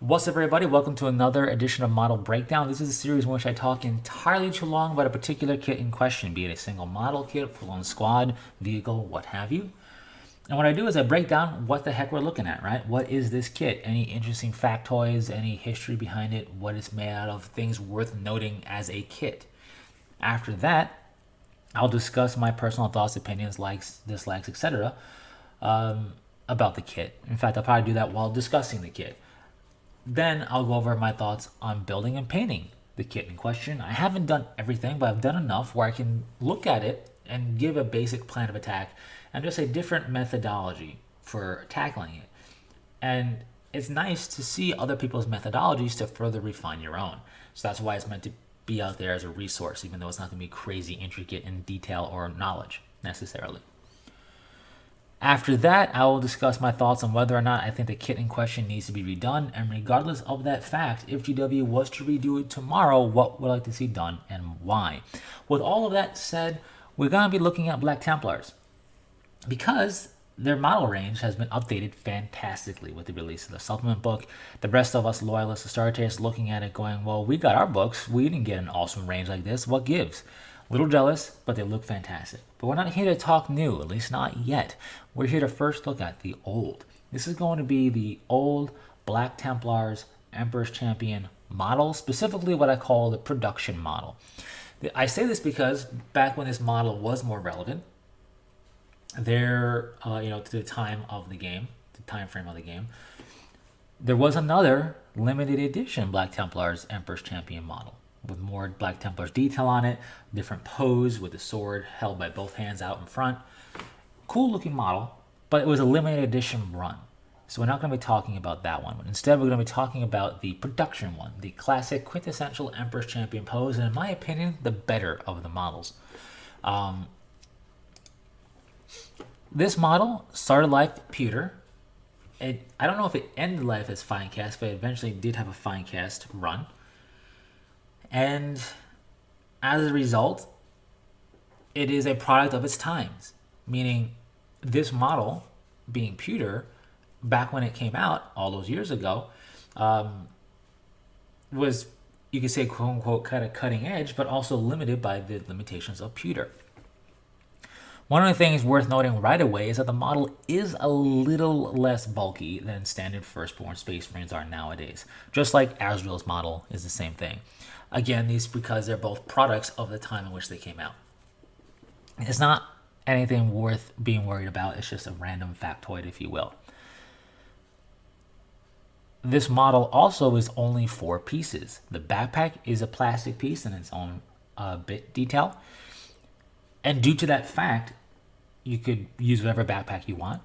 What's up, everybody? Welcome to another edition of Model Breakdown. This is a series in which I talk entirely too long about a particular kit in question, be it a single model kit, full-on squad, vehicle, what have you. And what I do is I break down what the heck we're looking at, right? What is this kit? Any interesting factoids, any history behind it, what it's made out of, things worth noting as a kit. After that, I'll discuss my personal thoughts, opinions, likes, dislikes, etc. About the kit. In fact, I'll probably do that while discussing the kit. Then I'll go over my thoughts on building and painting the kit in question. I haven't done everything, but I've done enough where I can look at it and give a basic plan of attack and just a different methodology for tackling it. And it's nice to see other people's methodologies to further refine your own. So that's why it's meant to be out there as a resource, even though it's not going to be crazy intricate in detail or knowledge necessarily. After that, I will discuss my thoughts on whether or not I think the kit in question needs to be redone, and regardless of that fact, if GW was to redo it tomorrow, what would I like to see done and why? With all of that said, we're going to be looking at Black Templars because their model range has been updated fantastically with the release of the supplement book. The rest of us loyalists and starters looking at it going, well, we got our books. We didn't get an awesome range like this. What gives? A little jealous, but they look fantastic. But we're not here to talk new, at least not yet. We're here to first look at the old. This is going to be the old Black Templars Emperor's Champion model, specifically what I call the production model. I say this because back when this model was more relevant, to the time of the game, the time frame of the game, there was another limited edition Black Templars Emperor's Champion model with more Black Templars detail on it, different pose with the sword held by both hands out in front. Cool looking model, but it was a limited edition run. So we're not going to be talking about that one. Instead, we're going to be talking about the production one, the classic quintessential Emperor's Champion pose, and in my opinion, the better of the models. This model started life pewter. I don't know if it ended life as Finecast, but it eventually did have a Finecast run. And as a result, it is a product of its times, meaning this model, being pewter, back when it came out all those years ago, was, you could say, quote unquote, kind of cutting edge, but also limited by the limitations of pewter. One of the things worth noting right away is that the model is a little less bulky than standard Firstborn Space Marines are nowadays, just like Azrael's model is the same thing. Again, these because they're both products of the time in which they came out. It's not anything worth being worried about. It's just a random factoid, if you will. This model also is only 4 pieces. The backpack is a plastic piece in its own bit detail. And due to that fact, you could use whatever backpack you want.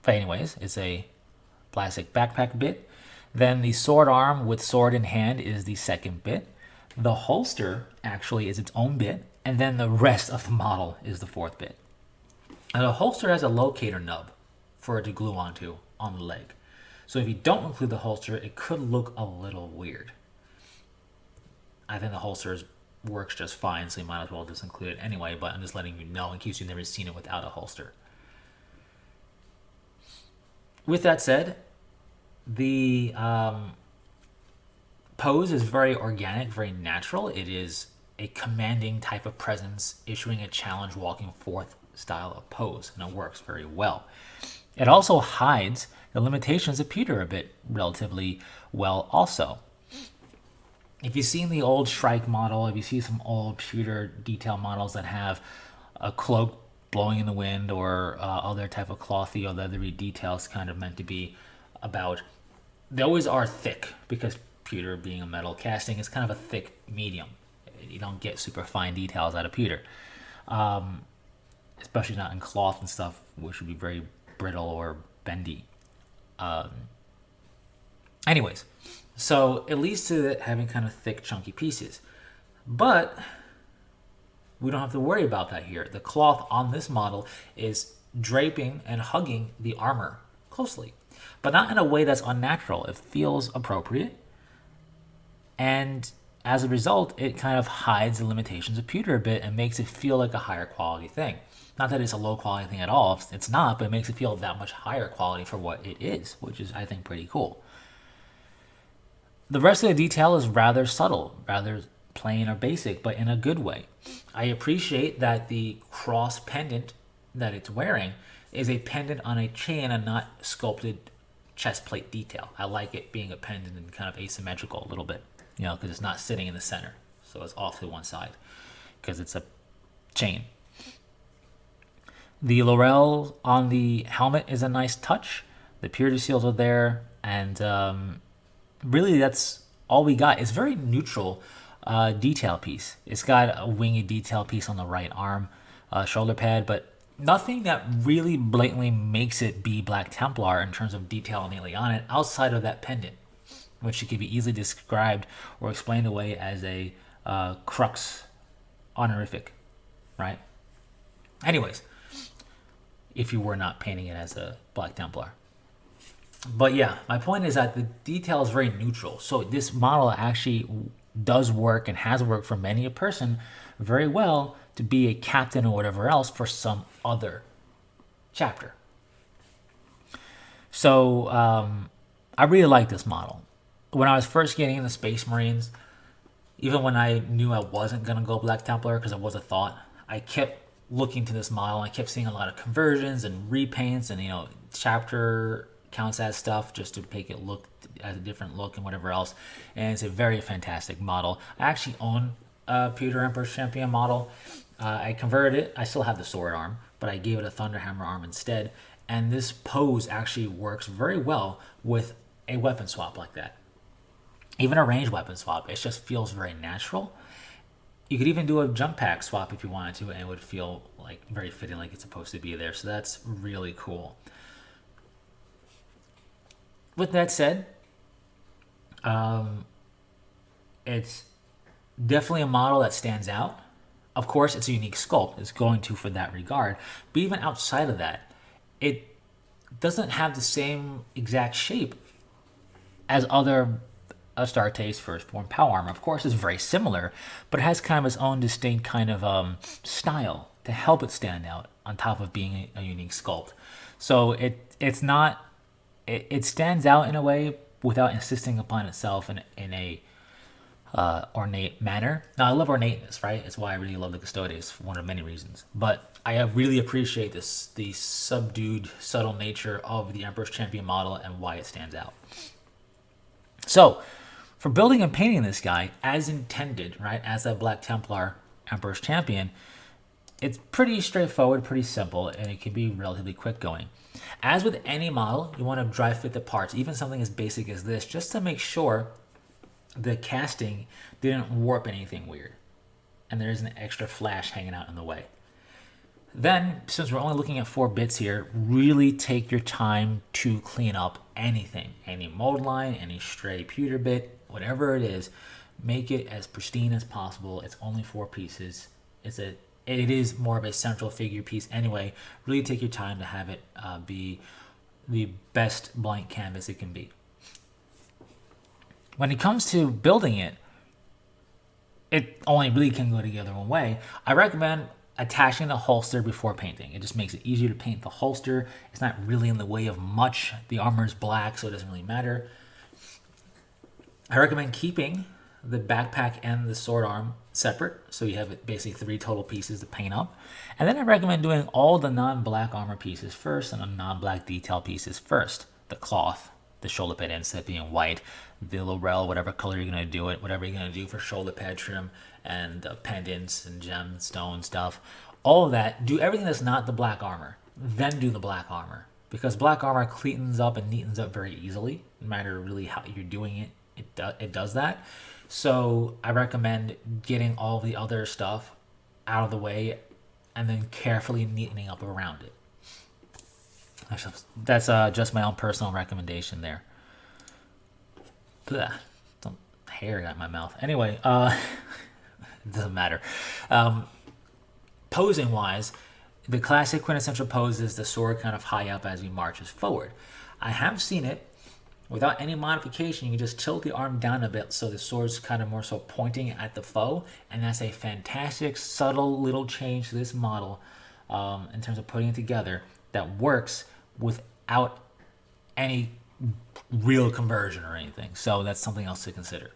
But anyways, it's a plastic backpack bit. Then the sword arm with sword in hand is the second bit. The holster actually is its own bit. And then the rest of the model is the 4th bit. And the holster has a locator nub for it to glue onto on the leg. So if you don't include the holster, it could look a little weird. I think the holster works just fine, so you might as well just include it anyway, but I'm just letting you know in case you've never seen it without a holster. With that said, the pose is very organic, very natural. It is a commanding type of presence, issuing a challenge, walking forth style of pose, and it works very well. It also hides the limitations of pewter a bit relatively well also. If you've seen the old Shrike model, if you see some old pewter detail models that have a cloak blowing in the wind or other type of clothy or leathery details kind of meant to be about, they always are thick because pewter, being a metal casting, is kind of a thick medium. You don't get super fine details out of pewter, especially not in cloth and stuff, which would be very brittle or bendy. Anyways, so it leads to it having kind of thick, chunky pieces. But we don't have to worry about that here. The cloth on this model is draping and hugging the armor closely, but not in a way that's unnatural. It feels appropriate. And as a result, it kind of hides the limitations of pewter a bit and makes it feel like a higher quality thing. Not that it's a low quality thing at all. It's not, but it makes it feel that much higher quality for what it is, which is, I think, pretty cool. The rest of the detail is rather subtle, rather plain or basic, but in a good way. I appreciate that the cross pendant that it's wearing is a pendant on a chain and not sculpted chest plate detail. I like it being a pendant and kind of asymmetrical a little bit, because it's not sitting in the center. So it's off to one side because it's a chain. The laurel on the helmet is a nice touch. The purity seals are there, and really that's all we got. It's very neutral detail piece. It's got a wingy detail piece on the right arm, shoulder pad, but nothing that really blatantly makes it be Black Templar in terms of detail innately on it, outside of that pendant, which could be easily described or explained away as a crux honorific, right? Anyways, if you were not painting it as a Black Templar. But yeah, my point is that the detail is very neutral. So this model actually does work and has worked for many a person very well to be a captain or whatever else for some other chapter. So I really like this model. When I was first getting into Space Marines, even when I knew I wasn't going to go Black Templar because it was a thought, I kept looking to this model. I kept seeing a lot of conversions and repaints and, chapter counts as stuff just to make it look as a different look and whatever else. And it's a very fantastic model. I actually own a Peter Emperor's Champion model. I converted it. I still have the sword arm, but I gave it a Thunderhammer arm instead. And this pose actually works very well with a weapon swap like that. Even a ranged weapon swap, it just feels very natural. You could even do a jump pack swap if you wanted to, and it would feel like very fitting, like it's supposed to be there. So that's really cool. With that said, it's definitely a model that stands out. Of course, it's a unique sculpt. It's going to for that regard. But even outside of that, it doesn't have the same exact shape as other Astartes Firstborn Power Armor. Of course, it's very similar, but it has kind of its own distinct kind of style to help it stand out on top of being a unique sculpt. So it's not... It stands out in a way without insisting upon itself in a ornate manner. Now, I love ornateness, right? It's why I really love the Custodes, for one of many reasons. But I really appreciate the subdued, subtle nature of the Emperor's Champion model and why it stands out. So, for building and painting this guy as intended, right, as a Black Templar Emperor's Champion, it's pretty straightforward, pretty simple, and it can be relatively quick going. As with any model, you want to dry fit the parts, even something as basic as this, just to make sure the casting didn't warp anything weird and there isn't an extra flash hanging out in the way. Then, since we're only looking at 4 bits here, really take your time to clean up anything, any mold line, any stray pewter bit, whatever it is. Make it as pristine as possible. It's only 4 pieces. It is more of a central figure piece anyway. Really take your time to have it be the best blank canvas it can be. When it comes to building it, it only really can go together one way. I recommend attaching the holster before painting. It just makes it easier to paint the holster. It's not really in the way of much. The armor is black, so it doesn't really matter. I recommend keeping the backpack and the sword arm separate, so you have basically 3 total pieces to paint up. And then I recommend doing all the non-black armor pieces first and the non-black detail pieces first. The cloth, the shoulder pad inset being white, the laurel, whatever color you're going to do it, whatever you're going to do for shoulder pad trim and pendants and gemstone stuff. All of that, do everything that's not the black armor, then do the black armor. Because black armor cleans up and neatens up very easily, no matter really how you're doing it, it does that. So I recommend getting all the other stuff out of the way and then carefully neatening up around it. That's just my own personal recommendation there. Blah, some hair got in my mouth. Anyway, it doesn't matter. Posing wise, the classic quintessential pose is the sword kind of high up as he marches forward. I have seen it without any modification. You can just tilt the arm down a bit so the sword's kind of more so pointing at the foe, and that's a fantastic, subtle little change to this model in terms of putting it together that works without any real conversion or anything. So that's something else to consider.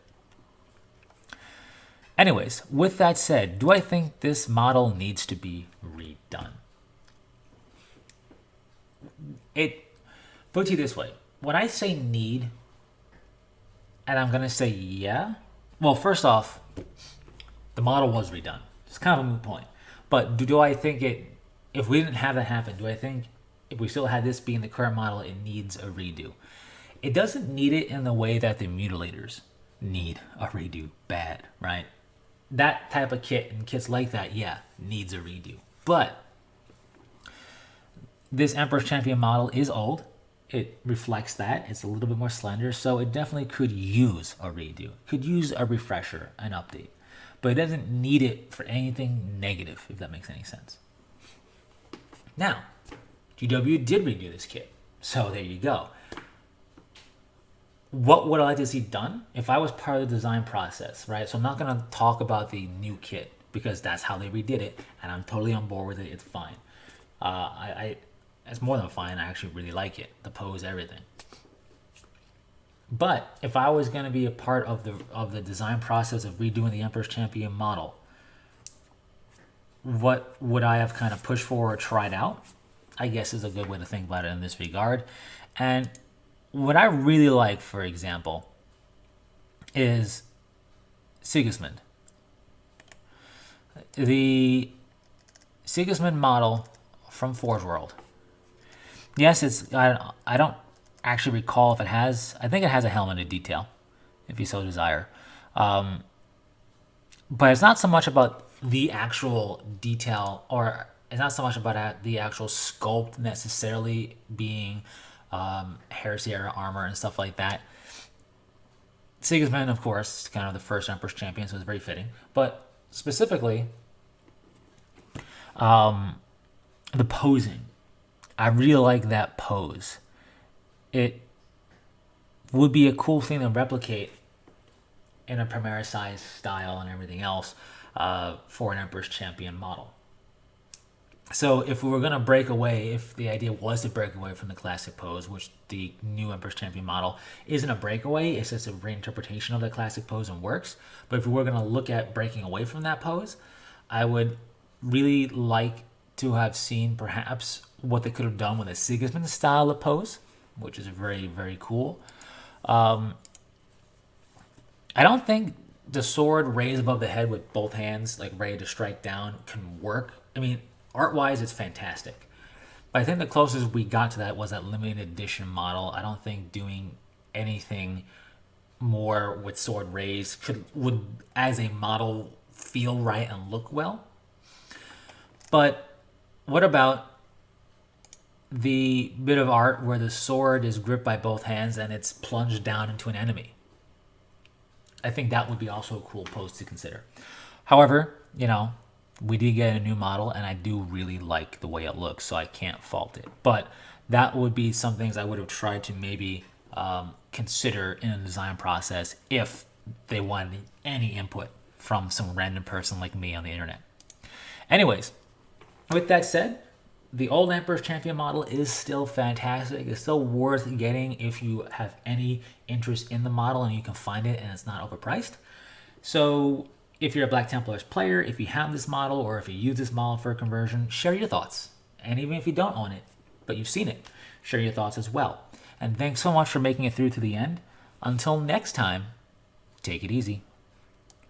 Anyways, with that said, do I think this model needs to be redone? Put it to you this way. When I say need, and I'm going to say yeah, well, first off, the model was redone. It's kind of a moot point. But do I think if we didn't have that happen, do I think if we still had this being the current model, it needs a redo? It doesn't need it in the way that the mutilators need a redo bad, right? That type of kit and kits like that, yeah, needs a redo. But this Emperor's Champion model is old. It reflects that. It's a little bit more slender, so it definitely could use a redo. Could use a refresher, an update. But it doesn't need it for anything negative, if that makes any sense. Now, GW did redo this kit, so there you go. What would I like to see done if I was part of the design process, right? So I'm not going to talk about the new kit because that's how they redid it, and I'm totally on board with it. It's fine. It's more than fine. I actually really like it, the pose, everything. But if I was going to be a part of the design process of redoing the Emperor's Champion model, what would I have kind of pushed for or tried out? I guess is a good way to think about it in this regard. And what I really like, for example, is Sigismund. The Sigismund model from Forge World. Yes, I don't actually recall if it has. I think it has a helmeted detail, if you so desire. But it's not so much about the actual detail, or it's not so much about the actual sculpt necessarily being Heresy era armor and stuff like that. Sigismund, of course, kind of the first Emperor's Champion, so it's very fitting. But specifically, the posing. I really like that pose. It would be a cool thing to replicate in a Primera size style and everything else for an Emperor's Champion model. So if we were going to break away, if the idea was to break away from the classic pose, which the new Emperor's Champion model isn't a breakaway, it's just a reinterpretation of the classic pose and works. But if we were going to look at breaking away from that pose, I would really like to have seen perhaps what they could have done with a Sigismund style of pose, which is very, very cool. I don't think the sword raised above the head with both hands, like ready to strike down, can work. I mean, art-wise, it's fantastic. But I think the closest we got to that was that limited edition model. I don't think doing anything more with sword raised would, as a model, feel right and look well. But what about the bit of art where the sword is gripped by both hands and it's plunged down into an enemy? I think that would be also a cool pose to consider. However, we did get a new model, and I do really like the way it looks, so I can't fault it. But that would be some things I would have tried to maybe consider in the design process if they wanted any input from some random person like me on the internet. Anyways, with that said, the old Emperor's Champion model is still fantastic. It's still worth getting if you have any interest in the model and you can find it and it's not overpriced. So if you're a Black Templars player, if you have this model or if you use this model for a conversion, share your thoughts. And even if you don't own it, but you've seen it, share your thoughts as well. And thanks so much for making it through to the end. Until next time, take it easy.